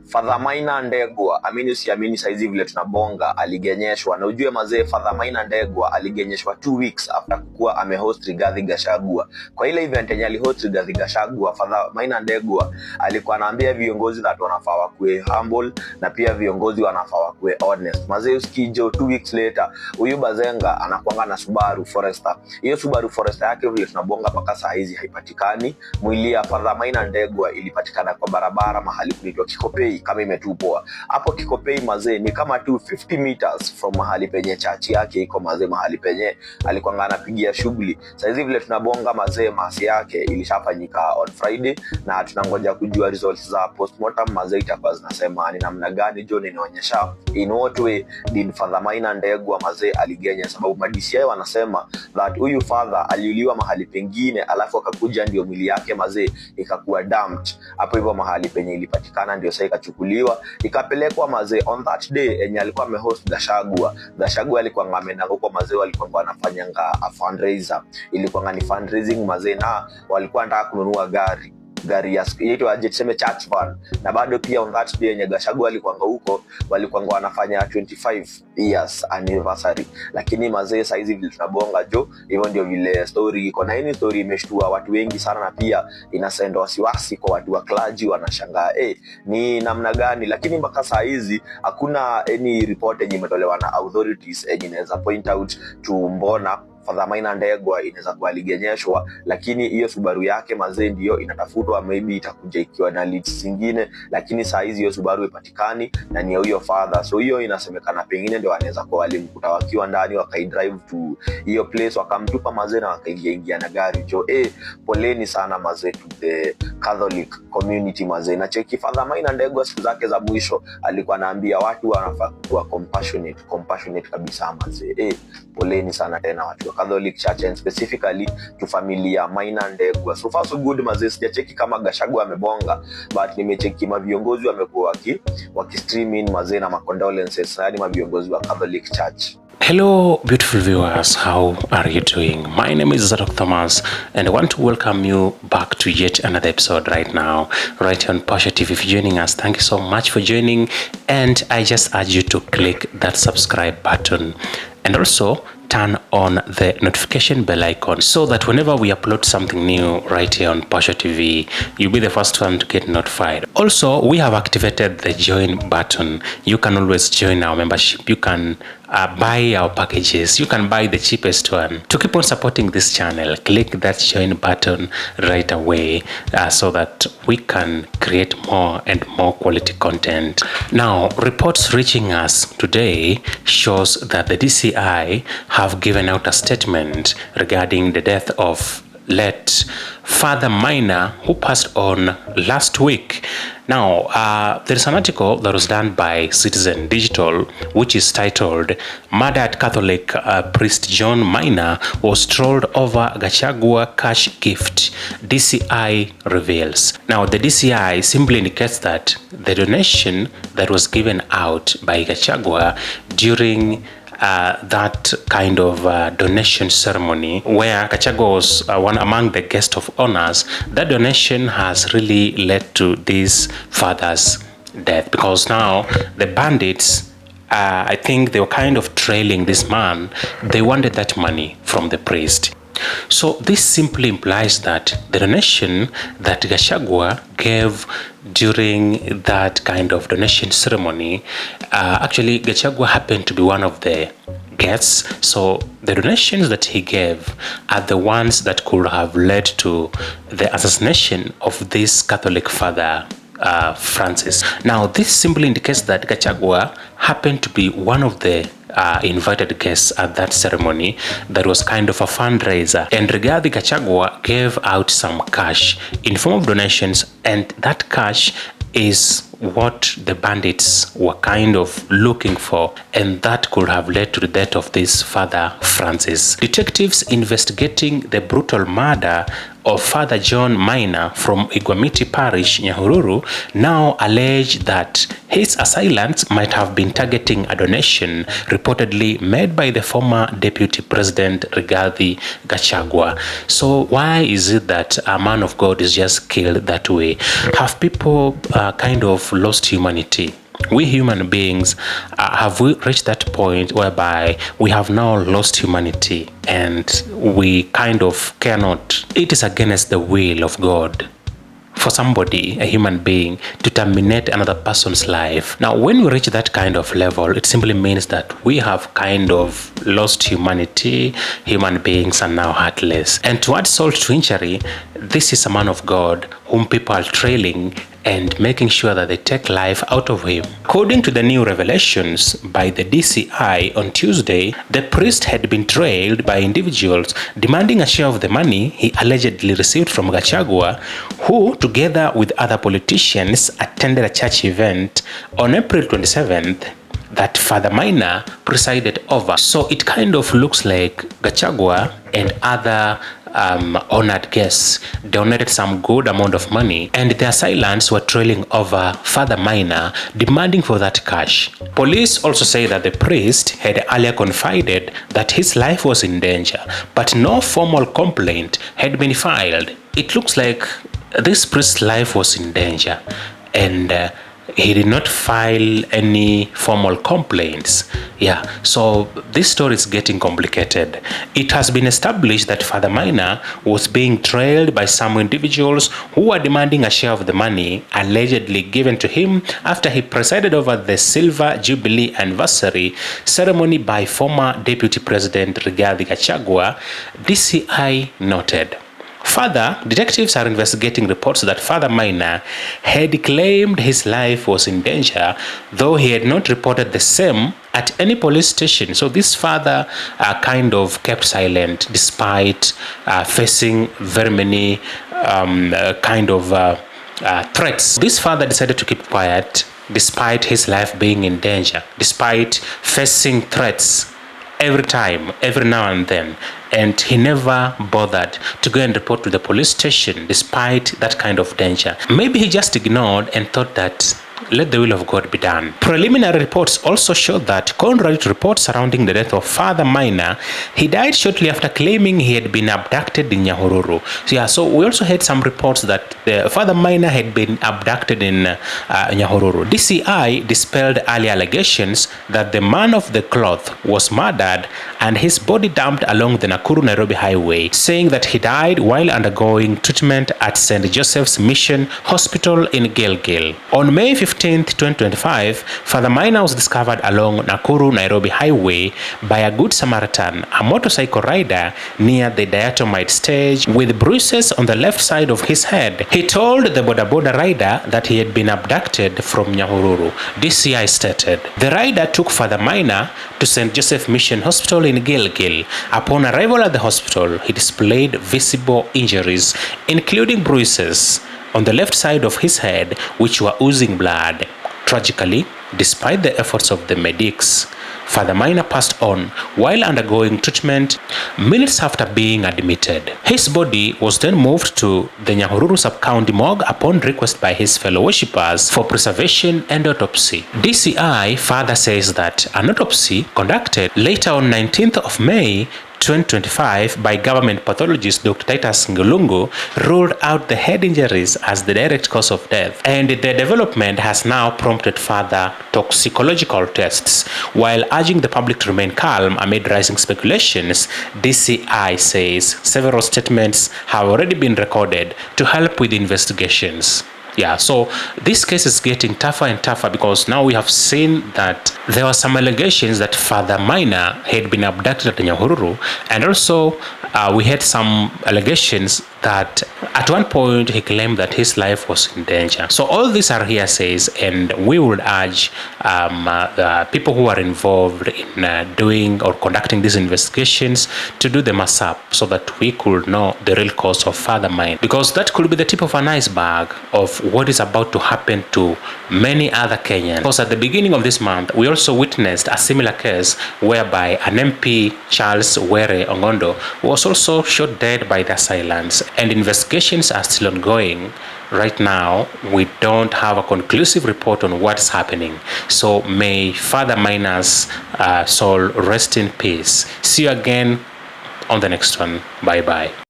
Father Maina Ndegwa, amini usiamini saizi vile tunabonga, aligenyeshwa. Na ujue mazee, Father Maina Ndegwa aligenyeshwa 2 weeks after kuwa amehost Rigathi Gachagua. Kwa ile event yenye alihost Rigathi Gachagua, Father Maina Ndegwa alikuwa anaambia viongozi that wanafaa wakuwe humble na pia viongozi wanafaa wakuwe honest. Mazee, usikijo 2 weeks later, huyu bazenga anakuanga na Subaru Forester. Hiyo Subaru Forester yake vile tunabonga mpaka saa hizi haipatikani. Mwili ya Father Maina Ndegwa ilipatikana kwa barabara mahali kunaitwa Kikopei, kama imetupwa. Hapo Kikopei mazee ni kama 250 meters from mahali penye chachi yake iko mazee, mahali penye alikuwa anapigia shughuli. Sasa hizi vile tunabonga mazee, masi yake ilishafanyika on Friday na tunangoja kujua results za postmortem mazee itakuwa zinasema ni namna gani. John inaonyesha in what way did Father Maina Ndegwa mazee aligenya, sababu madisi wanasema that huyu father aliuliwa mahali pengine alafu akakuja ndio mwili yake mazee ikakuwa dumped hapo hivyo mahali penye ilipatikana, ndio sasa ikachukuliwa ikapelekwa mazee on that day yenye alikuwa amehost Gachagua. Gachagua alikuwa ngameenda huko mazee, walikuwa wanafanya a fundraiser, ilikuwa ni fundraising mazee, na walikuwa wanataka kununua gari ya inaitwa aje tuseme church van. Na bado pia on that day yenye Gachagua alikuwa huko, walikuwa wanafanya 25 years anniversary. Lakini mazee saa hizi vile tunabonga jo, hivyo ndio vile story iko. Na hii story imeshtua watu wengi sana na pia inasenda wasiwasi kwa watu wa clergy, wanashangaa ni namna gani. Lakini mpaka saa hizi hakuna any report yenye imetolewa na authorities yenye inaweza point out to mbona Father Maina Ndegwa inaweza kuwa aligenyeshwa. Lakini hiyo Subaru yake mazee ndio inatafutwa, maybe itakuja ikiwa na leads zingine, lakini saa hizi hiyo Subaru ipatikani na ni huyo father. So hiyo inasemekana pengine ndio anaweza kuwa walimkuta wakiwa ndani, wakaidrive to hiyo place wakamtupa mazee na wakaingia na gari jo. Poleni sana mazee to the Catholic community mazee. Na cheki Father Maina Ndegwa siku zake za mwisho alikuwa anaambia watu wanafaa kuwa compassionate kabisa mazee. Poleni sana tena watu wa Catholic Church and specifically to familia Maina Ndegwa. So far so good mazee, sijacheki kama Gachagua amebonga, but nimecheki maviongozi wamekuwa waki-stream in mazee na condolences, yani maviongozi wa Catholic Church. Hello beautiful viewers, how are you doing? My name is Dr. Thomas and I want to welcome you back to yet another episode right now, right here on Pasha TV. If you're joining us, thank you so much for joining, and I just urge you to click that subscribe button and also turn on the notification bell icon so that whenever we upload something new right here on Pasha TV, you'll be the first one to get notified. Also, we have activated the join button. You can always join our membership. You can buy our packages. You can buy the cheapest one. To keep on supporting this channel, click that join button right away so that we can create more and more quality content. Now, reports reaching us today shows that the DCI have given out a statement regarding the death of late Father Maina, who passed on last week. Now, there is an article that was done by Citizen Digital, which is titled "Murdered Catholic Priest John Maina was trolled over Gachagua cash gift, DCI reveals." Now, the DCI simply indicates that the donation that was given out by Gachagua during that kind of donation ceremony where Gachagua was one among the guests of honors, that donation has really led to this father's death, because now the bandits, I think they were kind of trailing this man. They wanted that money from the priest. So this simply implies that the donation that Gachagua gave during that kind of donation ceremony, actually Gachagua happened to be one of the guests. So the donations that he gave are the ones that could have led to the assassination of this Catholic father, Francis. Now this simply indicates that Gachagua happened to be one of the invited guests at that ceremony that was kind of a fundraiser, and Rigathi Gachagua gave out some cash in form of donations, and that cash is what the bandits were kind of looking for, and that could have led to the death of this Father Francis. Detectives investigating the brutal murder of Father John Maina from Igwamiti Parish, Nyahururu, now allege that his assailants might have been targeting a donation reportedly made by the former Deputy President Rigathi Gachagua. So why is it that a man of God is just killed that way? Have people kind of lost humanity? We human beings, have we reached that point whereby we have now lost humanity and we kind of cannot, it is against the will of God for somebody, a human being, to terminate another person's life. Now, when we reach that kind of level, it simply means that we have kind of lost humanity. Human beings are now heartless. And to add salt to injury, this is a man of God whom people are trailing and making sure that they take life out of him. According to the new revelations by the DCI on Tuesday, the priest had been trailed by individuals demanding a share of the money he allegedly received from Gachagua, who, together with other politicians, attended a church event on April 27th that Father Maina presided over. So it kind of looks like Gachagua and other honored guests donated some good amount of money, and their assailants were trailing over Father Maina, demanding for that cash. Police also say that the priest had earlier confided that his life was in danger, but no formal complaint had been filed. It looks like this priest's life was in danger, and he did not file any formal complaints. Yeah, so this story is getting complicated. It has been established that Father Maina was being trailed by some individuals who were demanding a share of the money allegedly given to him after he presided over the Silver Jubilee anniversary ceremony by former Deputy President Rigathi Gachagua, DCI noted. Further, detectives are investigating reports that Father Maina had claimed his life was in danger, though he had not reported the same at any police station. So this father kind of kept silent despite facing very many threats. This father decided to keep quiet despite his life being in danger, despite facing threats every time, every now and then. And he never bothered to go and report to the police station despite that kind of danger. Maybe he just ignored and thought that let the will of God be done. Preliminary reports also showed that, contrary to reports surrounding the death of Father Maina, he died shortly after claiming he had been abducted in Nyahururu. So we also had some reports that Father Maina had been abducted in Nyahururu. DCI dispelled earlier allegations that the man of the cloth was murdered and his body dumped along the Nakuru-Nairobi highway, saying that he died while undergoing treatment at St. Joseph's Mission Hospital in Gilgil. On May 15, 2025, Father Maina was discovered along Nakuru-Nairobi highway by a Good Samaritan, a motorcycle rider, near the diatomite stage with bruises on the left side of his head. He told the boda rider that he had been abducted from Nyahururu, DCI stated. The rider took Father Maina to St. Joseph Mission Hospital in Gilgil. Upon arrival at the hospital, he displayed visible injuries, including bruises on the left side of his head, which were oozing blood. Tragically, despite the efforts of the medics, Father Maina passed on while undergoing treatment minutes after being admitted. His body was then moved to the Nyahururu Sub-County morgue upon request by his fellow worshippers for preservation and autopsy. DCI further says that an autopsy conducted later on 19th of May 2025 by government pathologist Dr. Titus Ngulungu ruled out the head injuries as the direct cause of death, and the development has now prompted further toxicological tests. While urging the public to remain calm amid rising speculations, DCI says several statements have already been recorded to help with investigations. Yeah, so this case is getting tougher and tougher because now we have seen that there were some allegations that Father Maina had been abducted at Nyahururu, and also we had some allegations that at one point he claimed that his life was in danger. So all these are hearsays, and we would urge the people who are involved in doing or conducting these investigations to do them up so that we could know the real cause of Father Maina, because that could be the tip of an iceberg of what is about to happen to many other Kenyans. Because at the beginning of this month, we also witnessed a similar case whereby an MP, Charles Were Ongondo, was also shot dead by the assailants. and investigations are still ongoing. Right now, we don't have a conclusive report on what's happening. So may Father Maina's soul rest in peace. See you again on the next one. Bye bye.